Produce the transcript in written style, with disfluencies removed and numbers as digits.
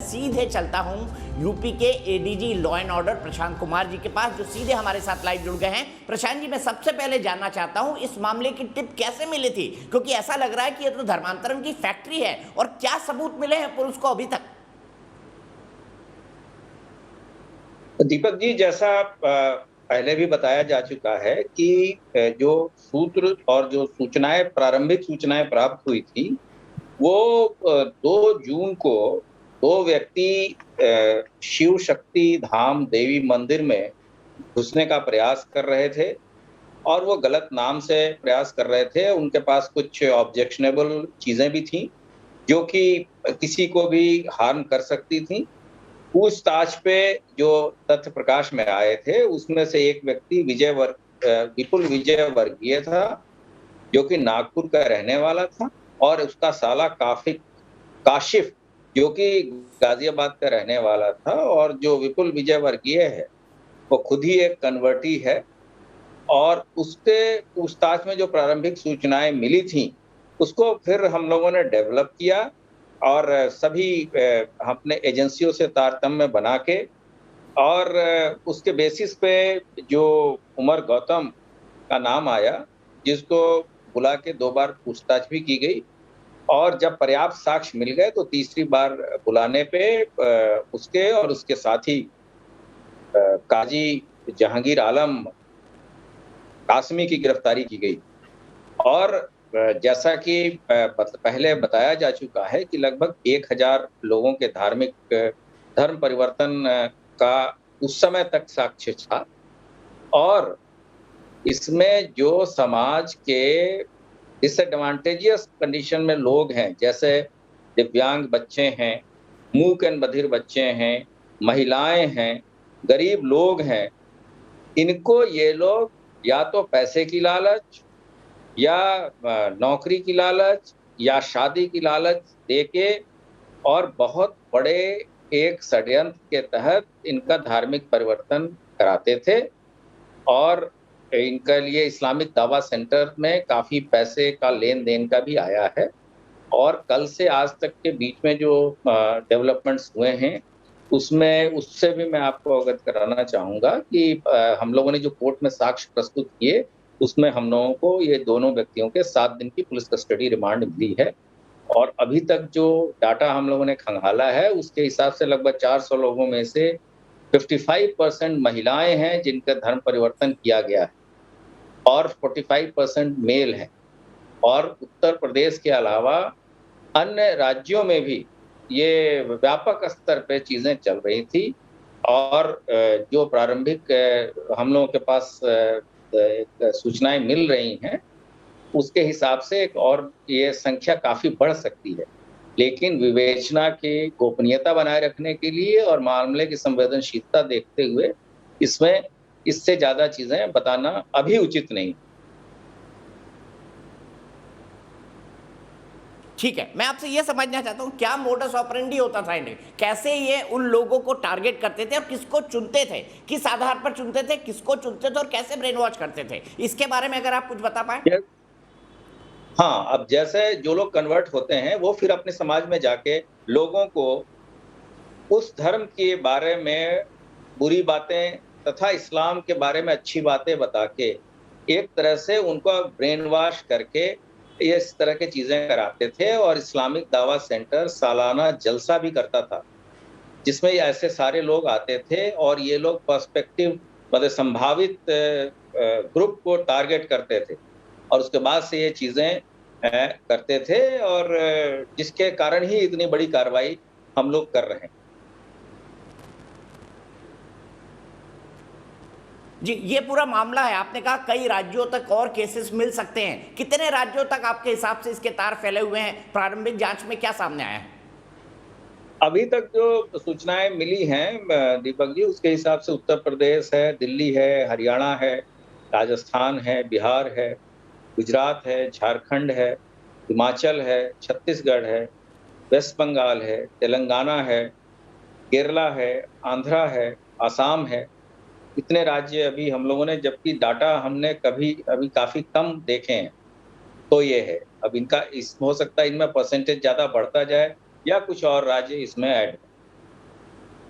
सीधे चलता हूं यूपी के ADG law and order Prashant Kumar ji के पास, जो सीधे हमारे साथ लाइव जुड़ गए हैं। प्रशांत जी, मैं सबसे पहले जानना चाहता हूं इस मामले की टिप कैसे मिली थी, क्योंकि ऐसा लग रहा है कि ये तो धर्मांतरण की फैक्ट्री है, और क्या सबूत मिले हैं पुलिस को अभी तक? दीपक जी, जैसा पहले भी बताया जा चुका है कि जो सूत्र और जो सूचनाएं, प्रारंभिक सूचनाएं प्राप्त हुई थी, वो 2 जून को 2 व्यक्ति शिव शक्ति धाम देवी मंदिर में घुसने का प्रयास कर रहे थे, और वो गलत नाम से प्रयास कर रहे थे। उनके पास कुछ ऑब्जेक्शनेबल चीजें भी थी जो कि किसी को भी हार्म कर सकती थी। पूछताछ पे जो तथ्य प्रकाश में आए थे, उसमें से एक व्यक्ति विपुल विजय वर्गीय था, जो कि नागपुर का रहने वाला था, और उसका साला काशिफ, जो कि गाजियाबाद का रहने वाला था। और जो विपुल विजय वर्गीय है, वो खुद ही एक कन्वर्टी है। और उसके पूछताछ में जो प्रारंभिक सूचनाएं मिली थी, उसको फिर हम लोगों ने डेवलप किया, और सभी अपने एजेंसियों से तारतम्य बना के, और उसके बेसिस पे जो उमर गौतम का नाम आया, जिसको बुला के 2 बार पूछताछ भी की गई, और जब पर्याप्त साक्ष्य मिल गए तो तीसरी बार बुलाने पे उसके और उसके साथी काजी जहांगीर आलम कासमी की गिरफ्तारी की गई। और जैसा कि पहले बताया जा चुका है कि लगभग 1000 लोगों के धर्म परिवर्तन का उस समय तक साक्ष्य था। और इसमें जो समाज के डिसएडवांटेजियस कंडीशन में लोग हैं, जैसे दिव्यांग बच्चे हैं, मूक एंड बधिर बच्चे हैं, महिलाएं हैं, गरीब लोग हैं, इनको ये लोग या तो पैसे की लालच, या नौकरी की लालच, या शादी की लालच देके, और बहुत बड़े एक षड्यंत्र के तहत इनका धार्मिक परिवर्तन कराते थे। और इनके लिए इस्लामिक दावा सेंटर में काफी पैसे का लेन देन का भी आया है। और कल से आज तक के बीच में जो डेवलपमेंट्स हुए हैं, उससे भी मैं आपको अवगत कराना चाहूंगा कि हम लोगों ने जो कोर्ट में साक्ष्य प्रस्तुत किए, उसमें हम लोगों को ये दोनों व्यक्तियों के 7 दिन की पुलिस कस्टडी रिमांड मिली है। और अभी तक जो डाटा हम लोगों ने खंगाला है, उसके हिसाब से लगभग 400 लोगों में से 55% महिलाएं हैं जिनका धर्म परिवर्तन किया गया है, और 45% मेल हैं। और उत्तर प्रदेश के अलावा अन्य राज्यों में भी ये व्यापक स्तर पे चीजें चल रही थी। और जो प्रारंभिक हम लोगों के पास सूचनाएं मिल रही हैं, उसके हिसाब से एक और ये संख्या काफी बढ़ सकती है। लेकिन विवेचना की गोपनीयता बनाए रखने के लिए और मामले की संवेदनशीलता देखते हुए इसमें इससे ज्यादा चीजें बताना अभी उचित नहीं। ठीक है, मैं आपसे ये समझना चाहता हूं क्या मोडस ऑपरेंडी होता था इन्हें, कैसे ये उन लोगों को टारगेट करते थे और किसको चुनते थे, किस आधार पर चुनते थे, किसको चुनते थे और कैसे ब्रेन वॉश करते थे, इसके बारे में अगर आप कुछ बता पाए। हाँ, अब जैसे जो लोग कन्वर्ट होते हैं, वो फिर अपने समाज में जाके लोगों को उस धर्म के बारे में बुरी बातें तथा इस्लाम के बारे में अच्छी बातें बता के, एक तरह से उनको ब्रेन वॉश करके ये इस तरह की चीजें कराते थे। और इस्लामिक दावा सेंटर सालाना जलसा भी करता था, जिसमें ऐसे सारे लोग आते थे, और ये लोग पर्सपेक्टिव मतलब संभावित ग्रुप को टारगेट करते थे, और उसके बाद से ये चीजें करते थे। और जिसके कारण ही इतनी बड़ी कार्रवाई हम लोग कर रहे हैं। जी, ये पूरा मामला है, आपने कहा कई राज्यों तक और केसेस मिल सकते हैं, कितने राज्यों तक आपके हिसाब से इसके तार फैले हुए हैं? प्रारंभिक जांच में क्या सामने आया है? अभी तक जो सूचनाएं मिली हैं दीपक जी, उसके हिसाब से उत्तर प्रदेश है, दिल्ली है, हरियाणा है, राजस्थान है, बिहार है, गुजरात है, झारखंड है, हिमाचल है, छत्तीसगढ़ है, वेस्ट बंगाल है, तेलंगाना है, केरला है, आंध्रा है, आसाम है। इतने राज्य अभी हम लोगों ने, जबकि डाटा हमने कभी अभी काफी कम देखे हैं। तो ये है, अब इनका इस हो सकता है इनमें परसेंटेज ज्यादा बढ़ता जाए, या कुछ और राज्य इसमें ऐड।